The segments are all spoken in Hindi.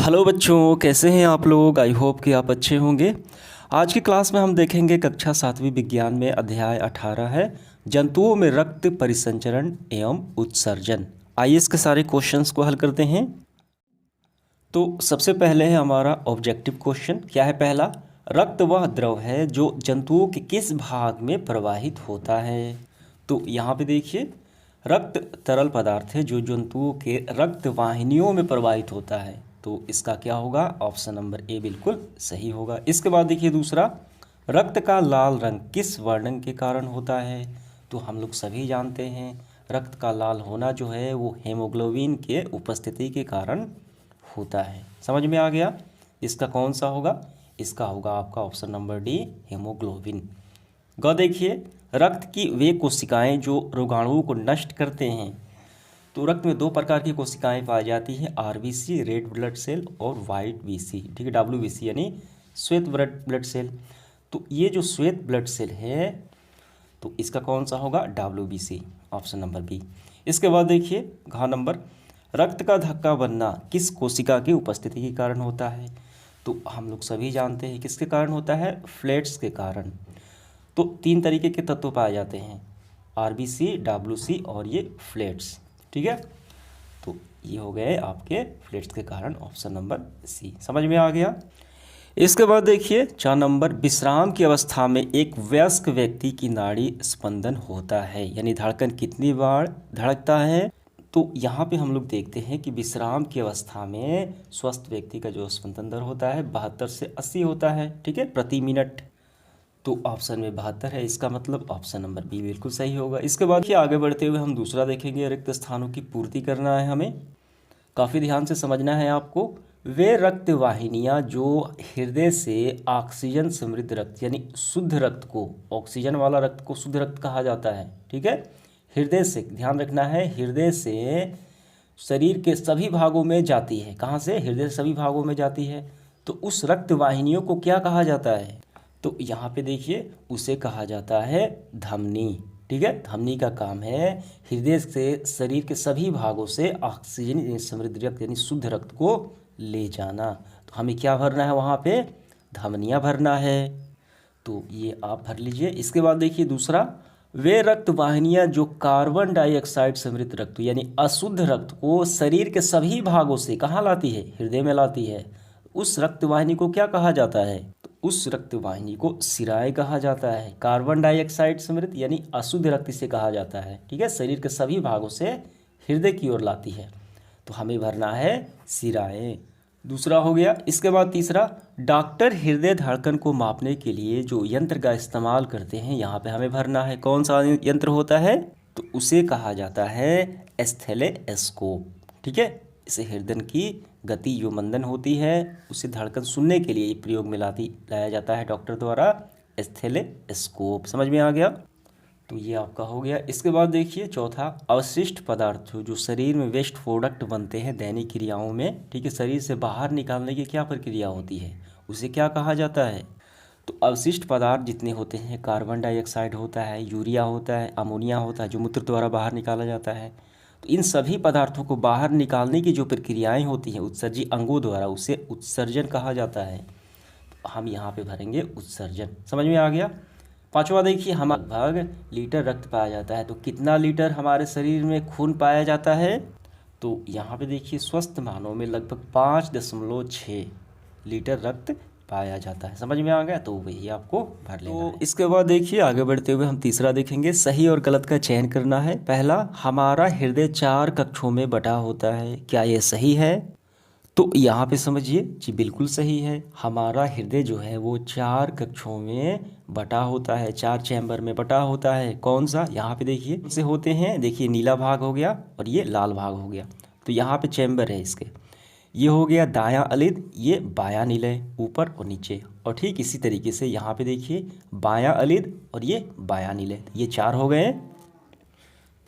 हेलो बच्चों, कैसे हैं आप लोग। आई होप कि आप अच्छे होंगे। आज की क्लास में हम देखेंगे कक्षा 7वीं विज्ञान में अध्याय 18 है जंतुओं में रक्त परिसंचरण एवं उत्सर्जन। आइए इसके सारे क्वेश्चंस को हल करते हैं। तो सबसे पहले है हमारा ऑब्जेक्टिव क्वेश्चन। क्या है पहला, रक्त वह द्रव है जो जंतुओं के किस भाग में प्रवाहित होता है। तो यहाँ पे देखिए, रक्त तरल पदार्थ है जो जंतुओं के रक्त वाहिनियों में प्रवाहित होता है। तो इसका क्या होगा, ऑप्शन नंबर ए बिल्कुल सही होगा। इसके बाद देखिए दूसरा, रक्त का लाल रंग किस वर्णन के कारण होता है। तो हम लोग सभी जानते हैं रक्त का लाल होना जो है वो हेमोग्लोबिन के उपस्थिति के कारण होता है। समझ में आ गया। इसका कौन सा होगा, इसका होगा आपका ऑप्शन नंबर डी, हेमोग्लोबिन। ग देखिए, रक्त की वे कोशिकाएं जो रोगाणुओं को नष्ट करते हैं। तो रक्त में दो प्रकार की कोशिकाएं पाई जाती हैं, आरबीसी रेड ब्लड सेल और वाइट बीसी, ठीक है, डब्ल्यूबीसी यानी श्वेत ब्लड सेल। तो ये जो श्वेत ब्लड सेल है तो इसका कौन सा होगा, डब्ल्यूबीसी, ऑप्शन नंबर बी। इसके बाद देखिए घ नंबर, रक्त का धक्का बनना किस कोशिका की उपस्थिति के कारण होता है। तो हम लोग सभी जानते हैं किसके कारण होता है, फ्लेट्स के कारण। तो तीन तरीके के तत्व पाए जाते हैं, आरबीसी, डब्ल्यूसी और ये फ्लेट्स, ठीक है। तो ये हो गए आपके फ्लेट्स के कारण, ऑप्शन नंबर सी। समझ में आ गया। इसके बाद देखिए 4 नंबर, विश्राम की अवस्था में एक वयस्क व्यक्ति की नाड़ी स्पंदन होता है, यानी धड़कन कितनी बार धड़कता है। तो यहाँ पे हम लोग देखते हैं कि विश्राम की अवस्था में स्वस्थ व्यक्ति का जो स्पंदन दर होता है 72 से 80 होता है, ठीक है, प्रति मिनट। तो ऑप्शन में 72 है, इसका मतलब ऑप्शन नंबर बी बिल्कुल सही होगा। इसके बाद ही आगे बढ़ते हुए हम दूसरा देखेंगे, रिक्त स्थानों की पूर्ति करना है हमें, काफ़ी ध्यान से समझना है आपको। वे रक्त वाहिनियाँ जो हृदय से ऑक्सीजन समृद्ध रक्त यानी शुद्ध रक्त को, ऑक्सीजन वाला रक्त को शुद्ध रक्त कहा जाता है, ठीक है। हृदय से, ध्यान रखना है, हृदय से शरीर के सभी भागों में जाती है। कहाँ से, हृदय से सभी भागों में जाती है। तो उस रक्त वाहिनियों को क्या कहा जाता है, तो यहाँ पे देखिए उसे कहा जाता है धमनी, ठीक है। धमनी का काम है हृदय से शरीर के सभी भागों से ऑक्सीजन समृद्ध रक्त यानी शुद्ध रक्त को ले जाना। तो हमें क्या भरना है वहाँ पे, धमनियाँ भरना है। तो ये आप भर लीजिए। इसके बाद देखिए दूसरा, वे रक्त वाहिनियाँ जो कार्बन डाइऑक्साइड समृद्ध रक्त यानी अशुद्ध रक्त को शरीर के सभी भागों से कहाँ लाती है, हृदय में लाती है। उस रक्त वाहिनी को क्या कहा जाता है, तो उस रक्त वाहिनी को सिराए कहा जाता है। कार्बन डाइऑक्साइड समृद्ध यानी अशुद्ध रक्त इसे कहा जाता है, ठीक है, शरीर के सभी भागों से हृदय की ओर लाती है। तो हमें भरना है सिराए, दूसरा हो गया। इसके बाद तीसरा, डॉक्टर हृदय धड़कन को मापने के लिए जो यंत्र का इस्तेमाल करते हैं, यहाँ पे हमें भरना है कौन सा यंत्र होता है, तो उसे कहा जाता है स्टेथोस्कोप, ठीक है। इसे हृदय की गति जो मंदन होती है उसे धड़कन सुनने के लिए प्रयोग में लाया जाता है डॉक्टर द्वारा, स्टेथोस्कोप। समझ में आ गया। तो ये आपका हो गया। इसके बाद देखिए चौथा, अवशिष्ट पदार्थ जो शरीर में वेस्ट प्रोडक्ट बनते हैं दैनिक क्रियाओं में, ठीक है, शरीर से बाहर निकालने की क्या प्रक्रिया होती है, उसे क्या कहा जाता है। तो अवशिष्ट पदार्थ जितने होते हैं, कार्बन डाइऑक्साइड होता है, यूरिया होता है, अमोनिया होता है जो मूत्र द्वारा बाहर निकाला जाता है। तो इन सभी पदार्थों को बाहर निकालने की जो प्रक्रियाएं होती हैं उत्सर्जी अंगों द्वारा, उसे उत्सर्जन कहा जाता है। तो हम यहाँ पे भरेंगे उत्सर्जन। समझ में आ गया। पांचवा देखिए, हम लगभग लीटर रक्त पाया जाता है। तो कितना लीटर हमारे शरीर में खून पाया जाता है, तो यहाँ पे देखिए स्वस्थ मानव में लगभग 5.6 लीटर रक्त पाया जाता है। समझ में आ गया, तो वही आपको भर लेना है। इसके बाद देखिए आगे बढ़ते हुए हम तीसरा देखेंगे, सही और गलत का चयन करना है। पहला, हमारा हृदय 4 कक्षों में बटा होता है, क्या ये सही है। तो यहाँ पे समझिए जी बिल्कुल सही है। हमारा हृदय जो है वो 4 कक्षों में बटा होता है, 4 चैम्बर में बटा होता है। कौन सा, यहाँ पे देखिए से होते हैं, देखिए नीला भाग हो गया और ये लाल भाग हो गया। तो यहाँ पे चैम्बर है इसके, ये हो गया दायां अलिद, ये बायां निलय, ऊपर और नीचे। और ठीक इसी तरीके से यहाँ पे देखिए बायां अलिद और ये बायां निलय, ये 4 हो गए,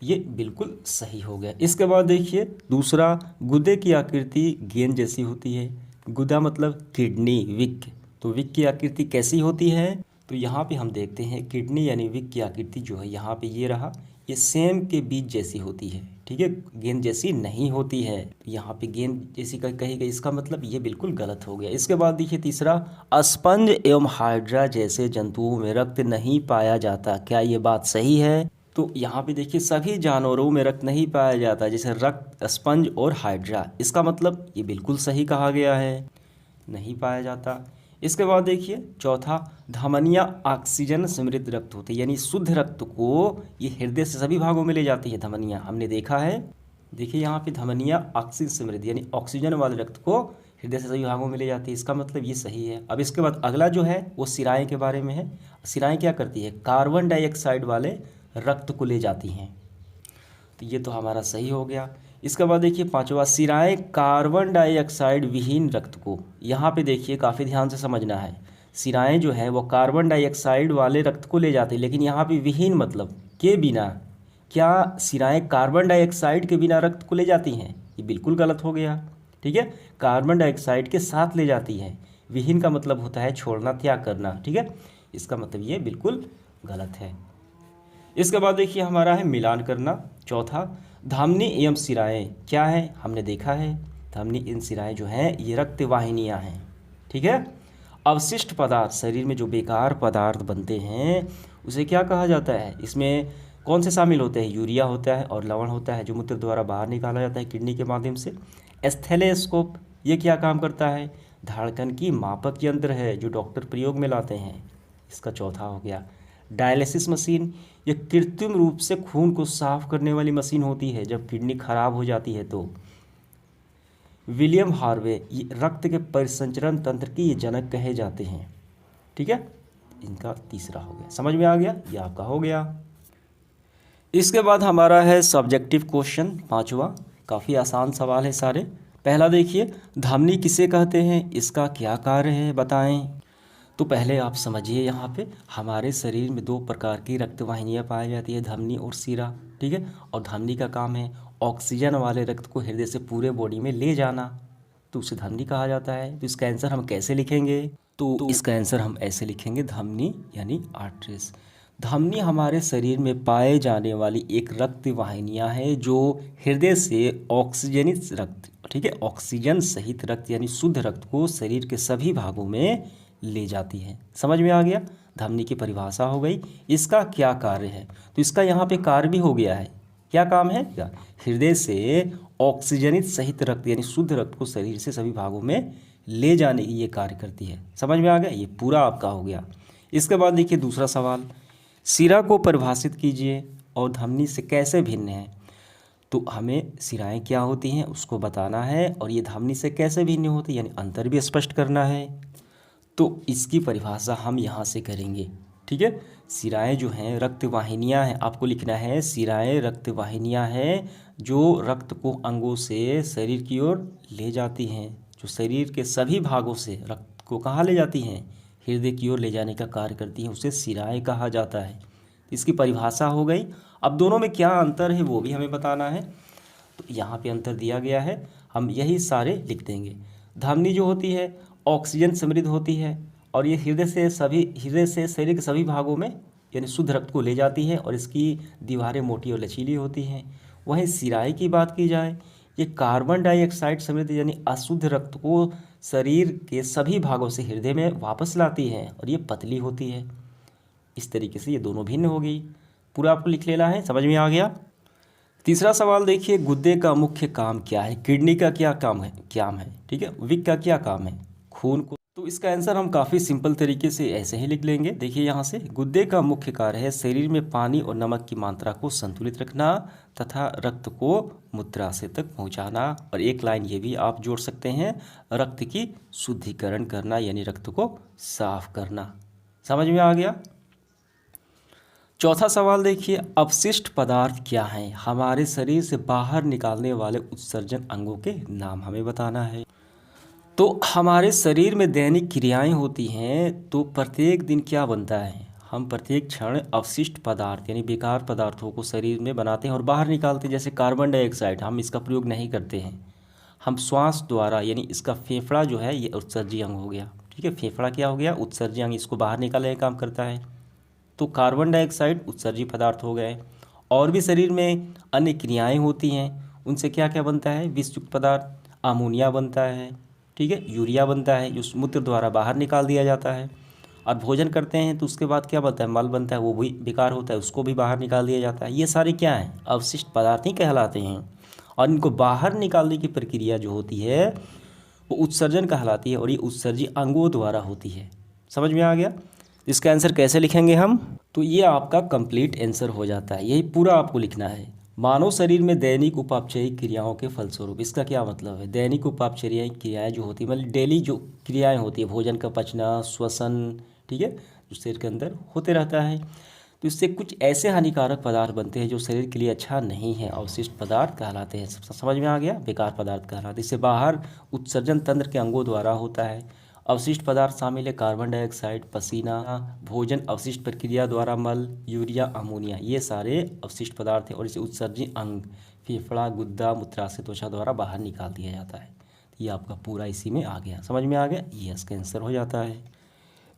ये बिल्कुल सही हो गया। इसके बाद देखिए दूसरा, गुदे की आकृति गेंद जैसी होती है। गुदा मतलब किडनी, विक। तो विक की आकृति कैसी होती है, तो यहाँ पे हम देखते हैं किडनी यानी विक की आकृति जो है यहाँ पे ये रहा, ये सेम के बीज जैसी होती है, ठीक ठीक है, गेंद जैसी नहीं होती है। यहाँ पे गेंद जैसी कही गई, इसका मतलब ये बिल्कुल गलत हो गया। इसके बाद देखिए तीसरा, स्पंज एवं हाइड्रा जैसे जंतुओं में रक्त नहीं पाया जाता, क्या ये बात सही है? तो यहाँ पे देखिए सभी जानवरों में रक्त नहीं पाया जाता, जैसे रक्त, स्पंज और हाइड्रा, इसका मतलब ये बिल्कुल सही कहा गया है, नहीं पाया जाता। इसके बाद देखिए चौथा, धमनियाँ ऑक्सीजन समृद्ध रक्त होती है, यानी शुद्ध रक्त को ये हृदय से सभी भागों में ले जाती है धमनियाँ, हमने देखा है। देखिए यहाँ पे धमनियाँ ऑक्सीजन समृद्ध यानी ऑक्सीजन वाले रक्त को हृदय से सभी भागों में ले जाती है, इसका मतलब ये सही है। अब इसके बाद अगला जो है वो सिराएँ के बारे में है। सिराएँ क्या करती है? कार्बन डाइऑक्साइड वाले रक्त को ले जाती हैं, तो ये तो हमारा सही हो गया। इसके बाद देखिए पांचवा, सिराएँ कार्बन डाइऑक्साइड विहीन रक्त को, यहाँ पे देखिए काफ़ी ध्यान से समझना है। सिराएँ जो है वो कार्बन डाइऑक्साइड वाले रक्त को ले जाती है, लेकिन यहाँ पे विहीन मतलब के बिना। क्या सिराएँ कार्बन डाइऑक्साइड के बिना रक्त को ले जाती हैं? ये बिल्कुल गलत हो गया। ठीक है, कार्बन डाइऑक्साइड के साथ ले जाती है। विहीन का मतलब होता है छोड़ना, त्याग करना। ठीक है, इसका मतलब ये बिल्कुल गलत है। इसके बाद देखिए हमारा है मिलान करना। चौथा, धमनी एवं सिराएँ क्या है? हमने देखा है धमनी इन सिराएँ जो हैं ये रक्त वाहिनियाँ हैं। ठीक है, अवशिष्ट पदार्थ, शरीर में जो बेकार पदार्थ बनते हैं उसे क्या कहा जाता है? इसमें कौन से शामिल होते हैं? यूरिया होता है और लवण होता है, जो मूत्र द्वारा बाहर निकाला जाता है किडनी के माध्यम से। स्टेथोस्कोप ये क्या काम करता है? धड़कन की मापक यंत्र है जो डॉक्टर प्रयोग में लाते हैं, इसका चौथा हो गया। डायलिसिस मशीन, ये कृत्रिम रूप से खून को साफ करने वाली मशीन होती है जब किडनी खराब हो जाती है तो। विलियम हार्वे, ये रक्त के परिसंचरण तंत्र की ये जनक कहे जाते हैं। ठीक है, इनका तीसरा हो गया, समझ में आ गया, ये आपका हो गया। इसके बाद हमारा है सब्जेक्टिव क्वेश्चन पांचवा, काफ़ी आसान सवाल है सारे। पहला देखिए, धमनी किसे कहते हैं, इसका क्या कार्य है बताएं। तो पहले आप समझिए, यहाँ पे हमारे शरीर में दो प्रकार की रक्तवाहिनियाँ पाई जाती है, धमनी और सिरा। ठीक है, और धमनी का काम है ऑक्सीजन वाले रक्त को हृदय से पूरे बॉडी में ले जाना, तो उसे धमनी कहा जाता है। तो इसका आंसर हम कैसे लिखेंगे? तो इसका आंसर हम ऐसे लिखेंगे, धमनी यानी आर्टरीज। धमनी हमारे शरीर में पाए जाने वाली एक रक्त वाहिनियाँ है जो हृदय से ऑक्सीजनित रक्त, ठीक है, ऑक्सीजन सहित रक्त यानी शुद्ध रक्त को शरीर के सभी भागों में ले जाती है। समझ में आ गया, धमनी की परिभाषा हो गई। इसका क्या कार्य है? तो इसका यहाँ पे कार्य भी हो गया है, क्या काम है? हृदय से ऑक्सीजनित सहित रक्त यानी शुद्ध रक्त को शरीर से सभी भागों में ले जाने की ये कार्य करती है। समझ में आ गया, ये पूरा आपका हो गया। इसके बाद देखिए दूसरा सवाल, सिरा को परिभाषित कीजिए और धमनी से कैसे भिन्न है। तो हमें सिराएँ क्या होती हैं उसको बताना है और ये धमनी से कैसे भिन्न होती है, यानी अंतर भी स्पष्ट करना है। तो इसकी परिभाषा हम यहाँ से करेंगे। ठीक है, सिराएँ जो हैं रक्त वाहिनियाँ हैं, आपको लिखना है सिराएँ रक्त वाहिनियाँ हैं जो रक्त को अंगों से शरीर की ओर ले जाती हैं, जो शरीर के सभी भागों से रक्त को कहाँ ले जाती हैं? हृदय की ओर ले जाने का कार्य करती हैं, उसे सिराएँ कहा जाता है। इसकी परिभाषा हो गई। अब दोनों में क्या अंतर है वो भी हमें बताना है। तो यहाँ पे अंतर दिया गया है, हम यही सारे लिख देंगे। धमनी जो होती है ऑक्सीजन समृद्ध होती है और ये हृदय से शरीर के सभी भागों में यानी शुद्ध रक्त को ले जाती है और इसकी दीवारें मोटी और लचीली होती हैं। वहीं सिराएँ की बात की जाए, ये कार्बन डाइऑक्साइड समृद्ध यानी अशुद्ध रक्त को शरीर के सभी भागों से हृदय में वापस लाती है और ये पतली होती है। इस तरीके से ये दोनों भिन्न हो गई। पूरा आपको लिख लेना है, समझ में आ गया। तीसरा सवाल देखिए, गुर्दे का मुख्य काम क्या है? किडनी का क्या काम है? ठीक है, वृक्क का क्या काम है? खून को। तो इसका आंसर हम काफ़ी सिंपल तरीके से ऐसे ही लिख लेंगे। देखिए यहाँ से, गुर्दे का मुख्य कार्य है शरीर में पानी और नमक की मात्रा को संतुलित रखना तथा रक्त को मूत्राशय तक पहुँचाना, और एक लाइन ये भी आप जोड़ सकते हैं, रक्त की शुद्धिकरण करना यानी रक्त को साफ करना। समझ में आ गया। चौथा सवाल देखिए, अपशिष्ट पदार्थ क्या हैं? हमारे शरीर से बाहर निकालने वाले उत्सर्जन अंगों के नाम हमें बताना है। तो हमारे शरीर में दैनिक क्रियाएं होती हैं, तो प्रत्येक दिन क्या बनता है? हम प्रत्येक क्षण अवशिष्ट पदार्थ यानी बेकार पदार्थों को शरीर में बनाते हैं और बाहर निकालते हैं। जैसे कार्बन डाइऑक्साइड, हम इसका प्रयोग नहीं करते हैं, हम श्वास द्वारा यानी इसका फेफड़ा जो है ये उत्सर्जी अंग हो गया। ठीक है, फेफड़ा क्या हो गया? उत्सर्जी अंग, इसको बाहर निकालने का काम करता है। तो कार्बन डाइऑक्साइड उत्सर्जी पदार्थ हो गए और भी शरीर में अन्य क्रियाएं होती हैं, उनसे क्या क्या बनता है, विषयुक्त पदार्थ, अमोनिया बनता है, ठीक है, यूरिया बनता है जो मूत्र द्वारा बाहर निकाल दिया जाता है। और भोजन करते हैं तो उसके बाद क्या बनता है, मल बनता है, वो भी बेकार होता है, उसको भी बाहर निकाल दिया जाता है। ये सारे क्या हैं, अवशिष्ट पदार्थ ही कहलाते हैं। और इनको बाहर निकालने की प्रक्रिया जो होती है वो उत्सर्जन कहलाती है, और ये उत्सर्जी अंगों द्वारा होती है। समझ में आ गया। इसका आंसर कैसे लिखेंगे हम, तो ये आपका कंप्लीट आंसर हो जाता है, यही पूरा आपको लिखना है। मानव शरीर में दैनिक उपापचयी क्रियाओं के फलस्वरूप, इसका क्या मतलब है, दैनिक उपापचयी क्रियाएं जो होती है मतलब डेली जो क्रियाएं होती है, भोजन का पचना, श्वसन, ठीक है, जो शरीर के अंदर होते रहता है, तो इससे कुछ ऐसे हानिकारक पदार्थ बनते हैं जो शरीर के लिए अच्छा नहीं है, अवशिष्ट पदार्थ कहलाते हैं। समझ में आ गया, बेकार पदार्थ कहलाते हैं। इससे बाहर उत्सर्जन तंत्र के अंगों द्वारा होता है। अवशिष्ट पदार्थ शामिल है कार्बन डाइऑक्साइड, पसीना, भोजन अवशिष्ट प्रक्रिया द्वारा मल, यूरिया, अमोनिया, ये सारे अवशिष्ट पदार्थ हैं। और इसे उत्सर्जी अंग फेफड़ा, गुद्दा, मूत्राशय, त्वचा द्वारा बाहर निकाल दिया जाता है। ये आपका पूरा इसी में आ गया, समझ में आ गया, ये इसका आंसर हो जाता है।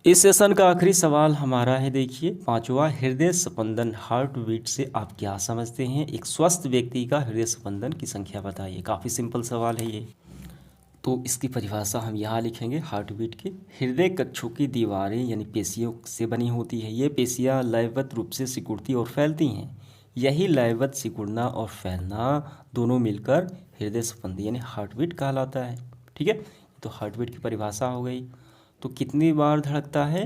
इस सेशन का आखिरी सवाल हमारा है, देखिए पांचवा, हृदय स्पंदन, हार्ट बीट से आप क्या समझते हैं, एक स्वस्थ व्यक्ति का हृदय स्पंदन की संख्या बताइए। काफ़ी सिंपल सवाल है ये। तो इसकी परिभाषा हम यहाँ लिखेंगे, हार्ट बीट की, हृदय कक्षों की दीवारें यानी पेशियों से बनी होती है। ये पेशियाँ लयबद्ध रूप से सिकुड़ती और फैलती हैं। यही लयबद्ध सिकुड़ना और फैलना दोनों मिलकर हृदय स्पंदन यानी हार्ट बीट कहलाता है। ठीक है, तो हार्ट बीट की परिभाषा हो गई। तो कितनी बार धड़कता है,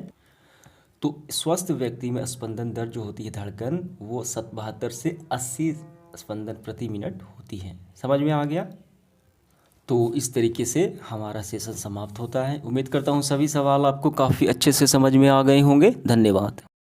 तो स्वस्थ व्यक्ति में स्पंदन दर जो होती है, धड़कन, वो 72 से 80 स्पंदन प्रति मिनट होती है। समझ में आ गया। तो इस तरीके से हमारा सेशन समाप्त होता है। उम्मीद करता हूँ सभी सवाल आपको काफ़ी अच्छे से समझ में आ गए होंगे। धन्यवाद।